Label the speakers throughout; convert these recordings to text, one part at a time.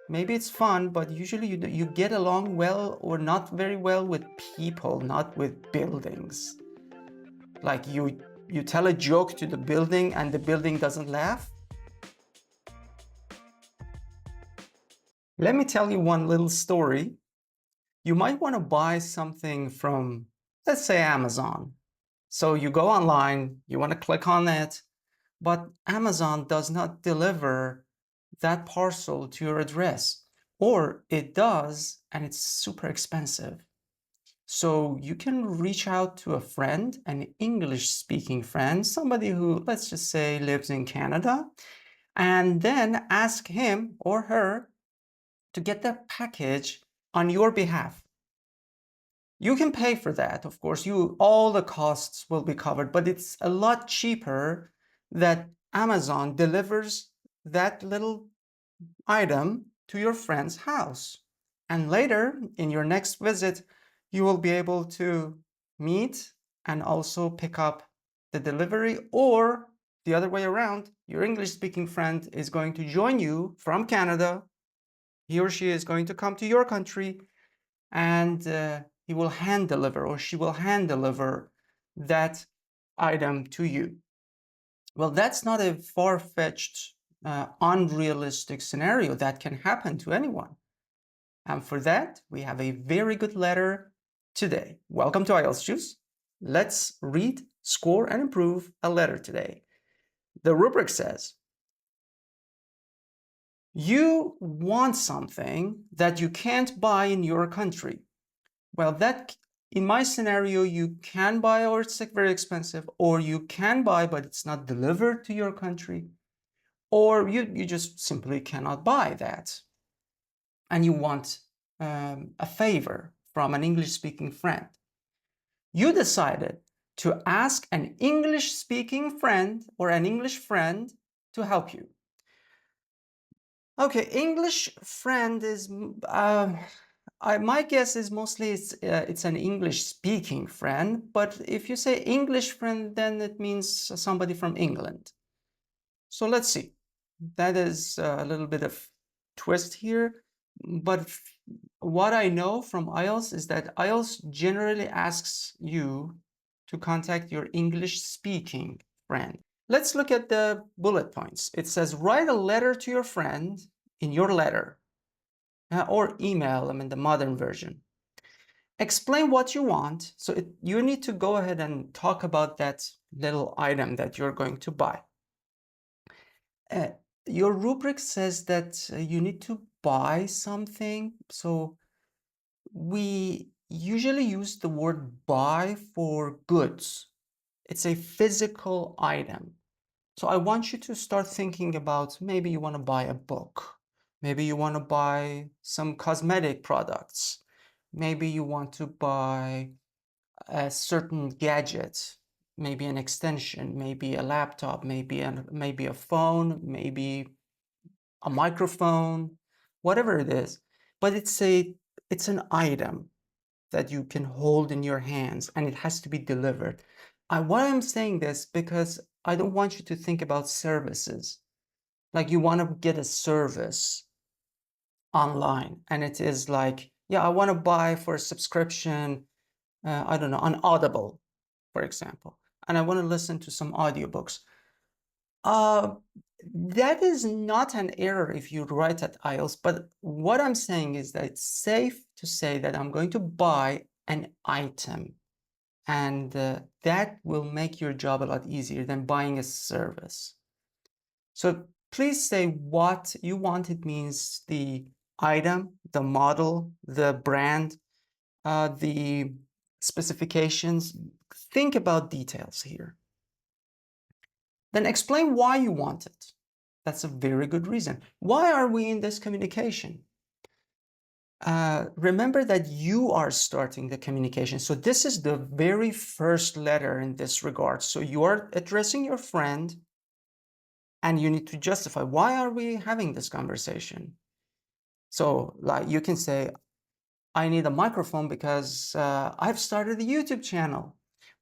Speaker 1: maybe it's fun, but usually you get along well or not very well with people, not with buildings. Like you tell a joke to the building and the building doesn't laugh. Let me tell you one little story. You might want to buy something from, let's say, Amazon. So you go online, you want to click on it, but Amazon does not deliver that parcel to your address, or it does, and it's super expensive. So you can reach out to a friend, an English-speaking friend, somebody who, let's just say, lives in Canada, and then ask him or her to get that package on your behalf. You can pay for that, of course, all the costs will be covered, but it's a lot cheaper that Amazon delivers that little item to your friend's house. And later, in your next visit, you will be able to meet and also pick up the delivery, or the other way around, your English-speaking friend is going to join you from Canada. He or she is going to come to your country, and he will hand deliver, or she will hand deliver that item to you. Well, that's not a far-fetched, unrealistic scenario that can happen to anyone. And for that, we have a very good letter today. Welcome to IELTS Juice. Let's read, score, and improve a letter today. The rubric says, you want something that you can't buy in your country. Well, that in my scenario, you can buy, or it's very expensive, or you can buy, but it's not delivered to your country, or you just simply cannot buy that. And you want a favor from an English-speaking friend. You decided to ask an English-speaking friend or an English friend to help you. Okay, English friend is, my guess is mostly it's an English-speaking friend, but if you say English friend, then it means somebody from England. So let's see. That is a little bit of twist here, but what I know from IELTS is that IELTS generally asks you to contact your English-speaking friend. Let's look at the bullet points. It says, write a letter to your friend in your letter, or email, the modern version. Explain what you want. So you need to go ahead and talk about that little item that you're going to buy. Your rubric says that you need to buy something. So we usually use the word buy for goods. It's a physical item. So I want you to start thinking about, maybe you want to buy a book. Maybe you want to buy some cosmetic products. Maybe you want to buy a certain gadget, maybe an extension, maybe a laptop, maybe a phone, maybe a microphone, whatever it is. But it's an item that you can hold in your hands, and it has to be delivered. Why I'm saying this, because I don't want you to think about services. Like you want to get a service online, and it is like, yeah, I want to buy for a subscription, I don't know, on Audible, for example, and I want to listen to some audiobooks. That is not an error if you write at IELTS, but what I'm saying is that it's safe to say that I'm going to buy an item, and that will make your job a lot easier than buying a service. So please say what you want. It means the item, the model, the brand, the specifications. Think about details here. Then explain why you want it. That's a very good reason. Why are we in this communication? Remember that you are starting the communication. So this is the very first letter in this regard. So you are addressing your friend, and you need to justify, why are we having this conversation? So like you can say, I need a microphone because I've started a YouTube channel.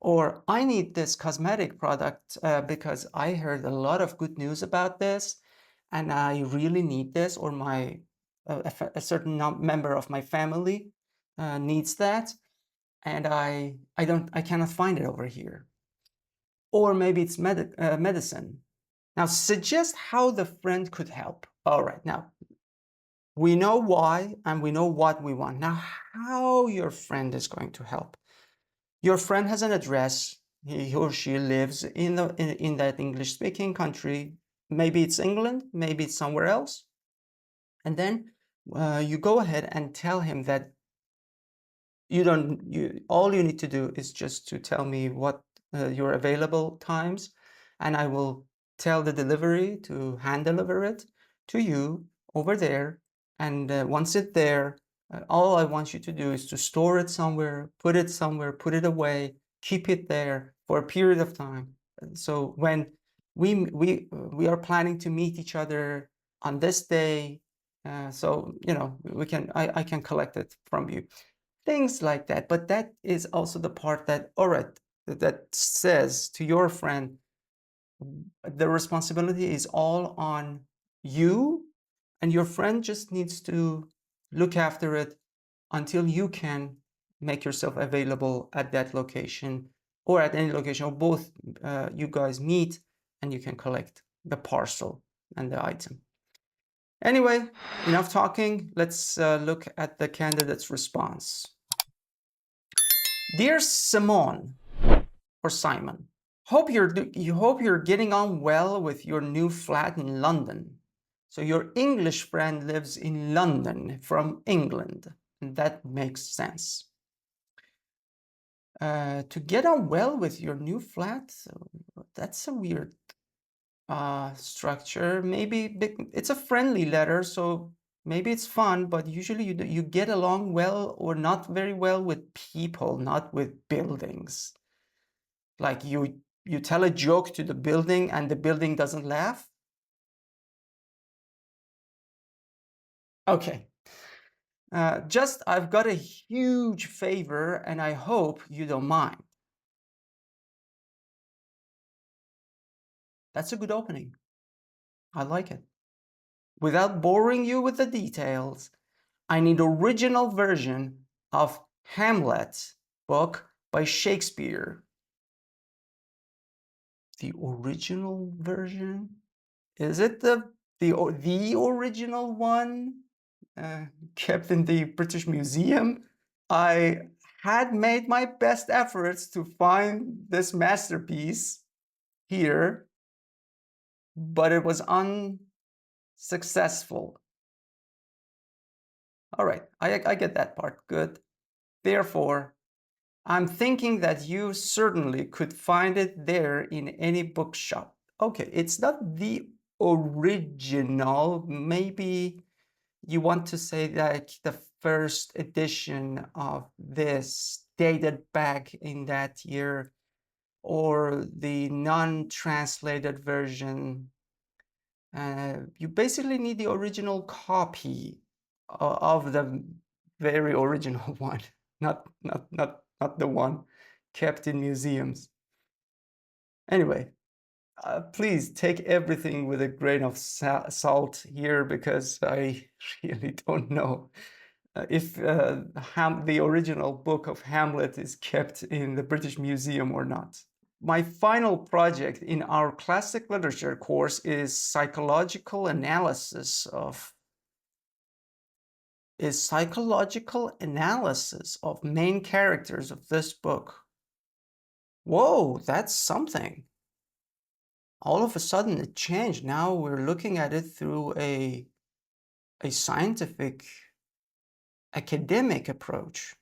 Speaker 1: Or I need this cosmetic product because I heard a lot of good news about this and I really need this, or my a certain member of my family needs that, and I cannot find it over here. Or maybe it's medicine. Now suggest how the friend could help. All right, now we know why and we know what we want. Now how your friend is going to help. Your friend has an address. He or she lives in that English-speaking country. Maybe it's England, maybe it's somewhere else. And then you go ahead and tell him that all you need to do is just to tell me what your available times, and I will tell the delivery to hand deliver it to you over there. And once it's there, all I want you to do is to store it somewhere, put it away, keep it there for a period of time. So when we are planning to meet each other on this day, so I can collect it from you. Things like that. But that is also the part that, all right, that says to your friend, the responsibility is all on you, and your friend just needs to look after it until you can make yourself available at that location or at any location, or both you guys meet and you can collect the parcel and the item. Anyway, enough talking. Let's look at the candidate's response. Dear Simone, or Simon, hope you're getting on well with your new flat in London. So your English friend lives in London from England, and that makes sense. To get on well with your new flat, that's a weird structure. Maybe it's a friendly letter, so maybe it's fun, but usually you get along well or not very well with people, not with buildings. Like you tell a joke to the building and the building doesn't laugh? Okay. I've got a huge favor and I hope you don't mind. That's a good opening. I like it. Without boring you with the details, I need original version of Hamlet book by Shakespeare. The original version? Is it the original one kept in the British Museum? I had made my best efforts to find this masterpiece here, but it was unsuccessful. All right, I get that part. Good. Therefore, I'm thinking that you certainly could find it there in any bookshop. Okay, it's not the original. Maybe you want to say like the first edition of this dated back in that year, or the non-translated version. You basically need the original copy of the very original one, not the one kept in museums. Anyway, please take everything with a grain of salt here, because I really don't know if the original book of Hamlet is kept in the British Museum or not. My final project in our classic literature course is psychological analysis of main characters of this book. Whoa, that's something. All of a sudden it changed. Now we're looking at it through a scientific, academic approach.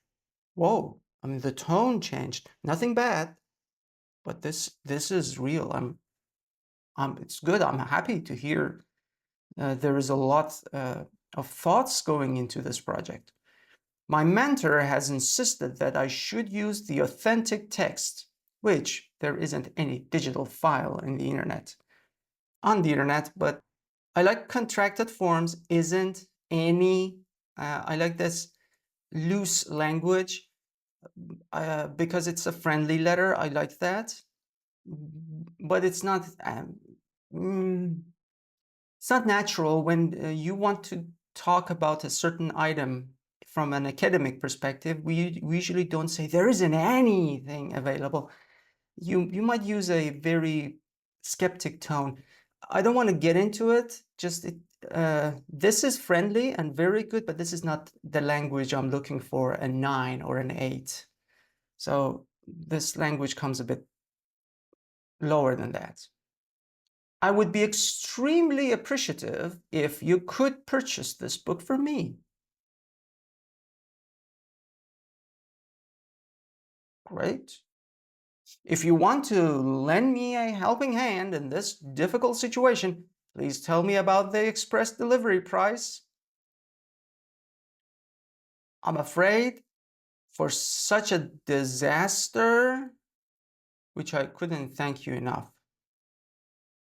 Speaker 1: Whoa, I mean, the tone changed. Nothing bad, but this is real. It's good. I'm happy to hear there is a lot of thoughts going into this project. My mentor has insisted that I should use the authentic text, which there isn't any digital file on the internet, but I like contracted forms, isn't any. I like this loose language because it's a friendly letter. I like that, but it's not. It's not natural when you want to talk about a certain item from an academic perspective, we usually don't say there isn't anything available. You might use a very skeptic tone. I don't want to get into it. Just this is friendly and very good, but this is not the language I'm looking for, a 9 or an 8. So this language comes a bit lower than that. I would be extremely appreciative if you could purchase this book for me. Great. If you want to lend me a helping hand in this difficult situation, please tell me about the express delivery price. I'm afraid for such a disaster, which I couldn't thank you enough.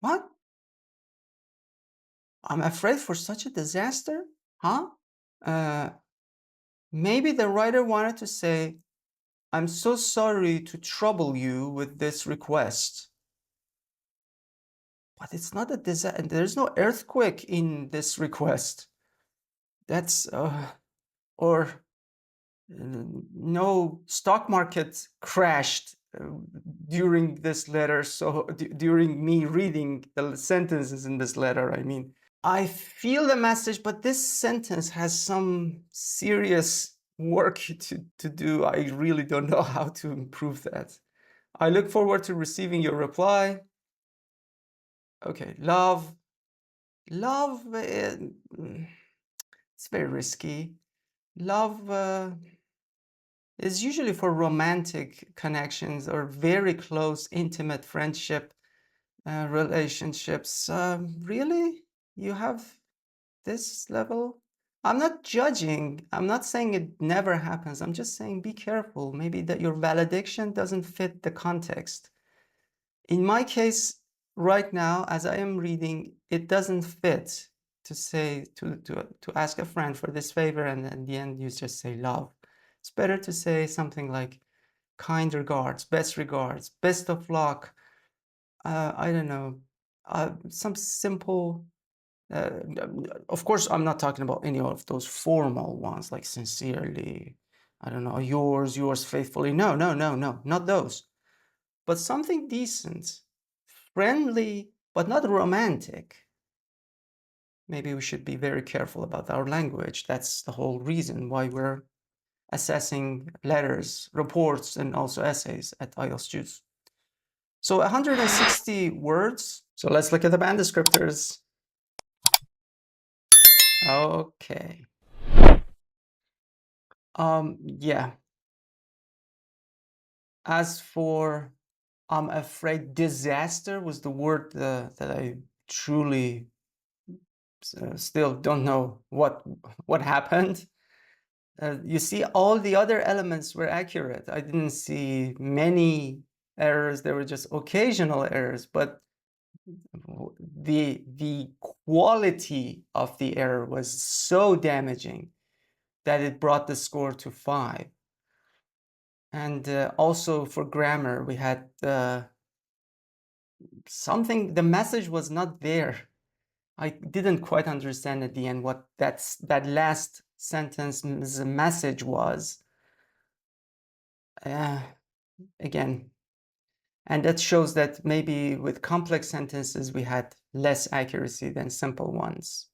Speaker 1: What? I'm afraid for such a disaster? Huh? Maybe the writer wanted to say, I'm so sorry to trouble you with this request. But it's not a disaster. There's no earthquake in this request. That's, or no stock market crashed during this letter. So during me reading the sentences in this letter, I mean, I feel the message, but this sentence has some serious work to do. I really don't know how to improve that. I look forward to receiving your reply. Okay, love, it's very risky. Love is usually for romantic connections or very close, intimate friendship relationships. Really? You have this level? I'm not judging. I'm not saying it never happens. I'm just saying be careful. Maybe that your valediction doesn't fit the context. In my case, right now, as I am reading, it doesn't fit to say to ask a friend for this favor, and at the end you just say love. It's better to say something like kind regards, best of luck. I don't know, some simple. Of course, I'm not talking about any of those formal ones like sincerely. I don't know, yours faithfully. No, not those. But something decent, friendly, but not romantic. Maybe we should be very careful about our language. That's the whole reason why we're assessing letters, reports, and also essays at IELTS Juice. So 160 words. So let's look at the band descriptors. Okay. Yeah. As for, I'm afraid, disaster was the word that I truly still don't know what happened. You see, all the other elements were accurate. I didn't see many errors. There were just occasional errors, but the quality of the error was so damaging that it brought the score to 5. And also for grammar, we had something, the message was not there. I didn't quite understand at the end what that last sentence's message was. Again, and that shows that maybe with complex sentences we had less accuracy than simple ones.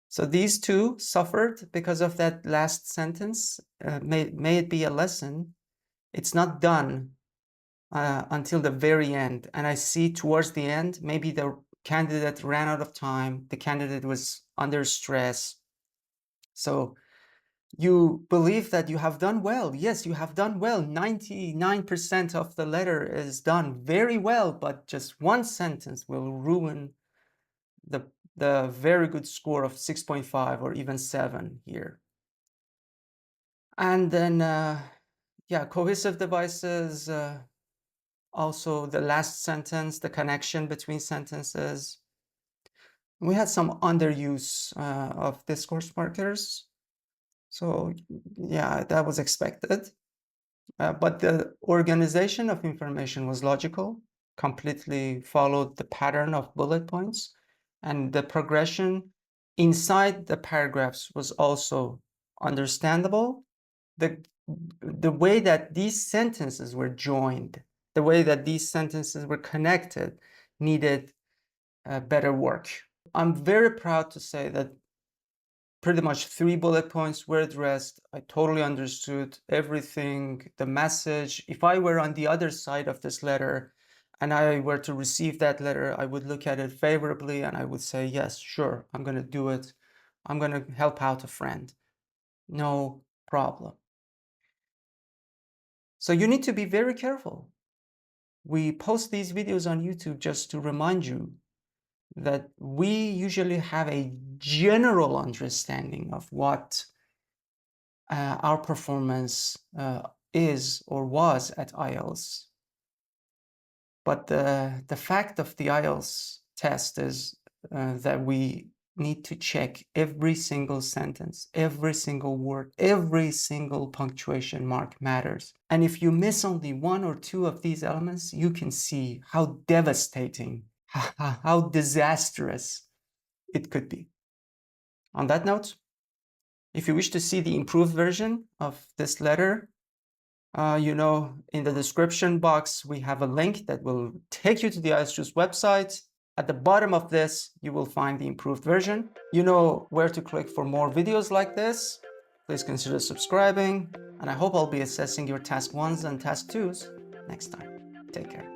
Speaker 1: So these two suffered because of that last sentence. May it be a lesson. It's not done until the very end. And I see towards the end, maybe the candidate ran out of time. The candidate was under stress. So you believe that you have done well. Yes, you have done well. 99% of the letter is done very well, but just one sentence will ruin the very good score of 6.5 or even 7 here. And then, yeah, cohesive devices, also the last sentence, the connection between sentences. We had some underuse of discourse markers. So yeah, that was expected. But the organization of information was logical, completely followed the pattern of bullet points, and the progression inside the paragraphs was also understandable. The way that these sentences were joined, the way that these sentences were connected, needed better work. I'm very proud to say that pretty much 3 bullet points were addressed. I totally understood everything, the message. If I were on the other side of this letter and I were to receive that letter, I would look at it favorably and I would say, yes, sure, I'm going to do it. I'm going to help out a friend. No problem. So you need to be very careful. We post these videos on YouTube just to remind you that we usually have a general understanding of what our performance is or was at IELTS. But the fact of the IELTS test is that we need to check every single sentence, every single word, every single punctuation mark matters. And if you miss only 1 or 2 of these elements, you can see how devastating, how disastrous it could be. On that note, if you wish to see the improved version of this letter, in the description box, we have a link that will take you to the IELTS Juice website. At the bottom of this, you will find the improved version. You know where to click for more videos like this. Please consider subscribing, and I hope I'll be assessing your task 1s and task 2s next time. Take care.